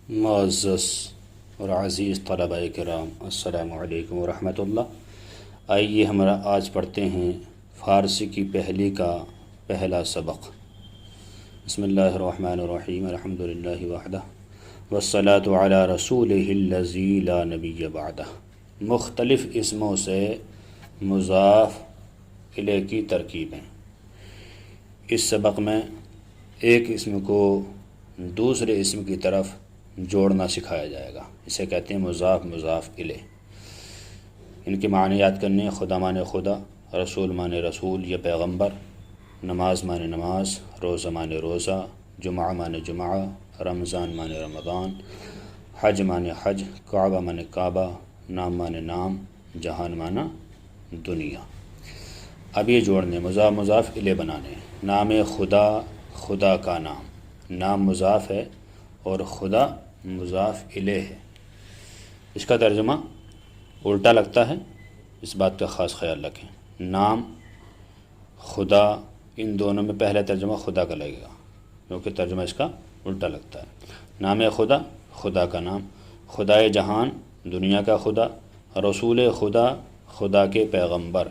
معزز اور عزیز طلبہ کرام، السلام علیکم ورحمۃ اللہ۔ آئیے ہم آج پڑھتے ہیں فارسی کی پہلی کا پہلا سبق۔ بسم اللہ الرحمن الرحیم، الحمد للہ وحدہ والصلاۃ علی رسولہ الذی لا نبی بعدہ۔ مختلف اسموں سے مضاف الیہ کی ترکیبیں۔ اس سبق میں ایک اسم کو دوسرے اسم کی طرف جوڑنا سکھایا جائے گا، اسے کہتے ہیں مضاف الیہ۔ ان کے معنی یاد کرنے: خدا مانے خدا، رسول مانے رسول یا پیغمبر، نماز مانے نماز، روزہ مانے روزہ، جمعہ مانے جمعہ، رمضان مانے رمضان، حج مانے حج، کعبہ مانے کعبہ، نام مانے نام، جہان مانا دنیا۔ اب یہ جوڑنے مضاف الیہ بنانے۔ نام خدا، خدا کا نام، نام مضاف ہے اور خدا مضاف الیہ ہے۔ اس کا ترجمہ الٹا لگتا ہے، اس بات کا خاص خیال رکھیں۔ نام، خدا، ان دونوں میں پہلا ترجمہ خدا کا لگے گا کیونکہ ترجمہ اس کا الٹا لگتا ہے۔ نام خدا، خدا کا نام، خدائے جہان، دنیا کا خدا، رسول خدا، خدا کے پیغمبر،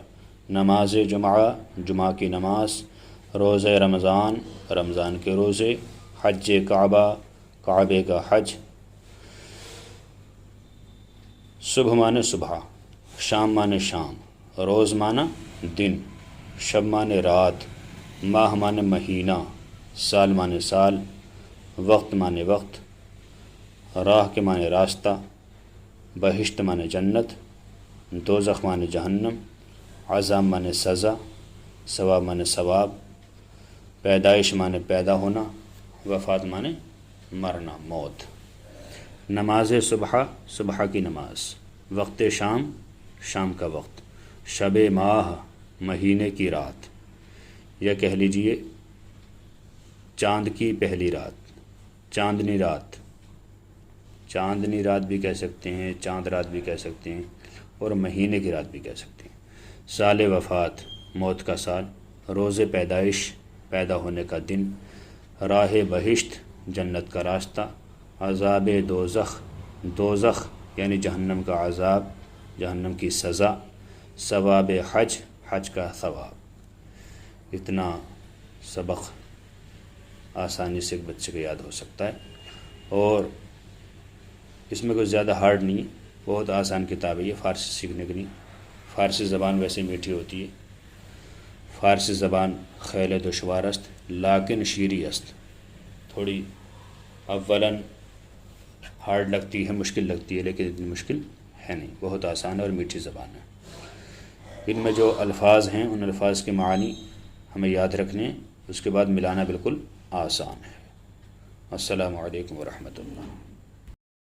نماز جمعہ، جمعہ کی نماز، روزہ رمضان، رمضان کے روزے، حج کعبہ، کعبے کا حج، صبح مانے صبح، شام مانے شام، روز مانا دن، شب مانے رات، ماہ مانے مہینہ، سال مانے سال، وقت مانے وقت، راہ کے مانے راستہ، بہشت مانے جنت، دوزخ مانے جہنم، عذاب مانے سزا، ثواب مانے ثواب، پیدائش مانے پیدا ہونا، وفات مانے مرنا موت۔ نماز صبح، صبح کی نماز، وقت شام، شام کا وقت، شب ماہ، مہینے کی رات، یا کہہ لیجئے چاند کی پہلی رات، چاندنی رات، چاندنی رات بھی کہہ سکتے ہیں، چاند رات بھی کہہ سکتے ہیں، اور مہینے کی رات بھی کہہ سکتے ہیں۔ سال وفات، موت کا سال، روز پیدائش، پیدا ہونے کا دن، راہ بہشت، جنت کا راستہ، عذاب دوزخ، دوزخ یعنی جہنم کا عذاب، جہنم کی سزا، ثواب حج، حج کا ثواب۔ اتنا سبق آسانی سے ایک بچے کو یاد ہو سکتا ہے، اور اس میں کچھ زیادہ ہارڈ نہیں، بہت آسان کتاب ہے یہ فارسی سیکھنے کے لیے۔ فارسی زبان ویسے میٹھی ہوتی ہے، فارسی زبان خیل دشوار است لیکن شیریں است۔ تھوڑی اولاً ہارڈ لگتی ہے، مشکل لگتی ہے، لیکن اتنی مشکل ہے نہیں، بہت آسان ہے اور میٹھی زبان ہے۔ ان میں جو الفاظ ہیں ان الفاظ کے معانی ہمیں یاد رکھنے ہیں، اس کے بعد ملانا بالکل آسان ہے۔ السلام علیکم ورحمۃ اللہ۔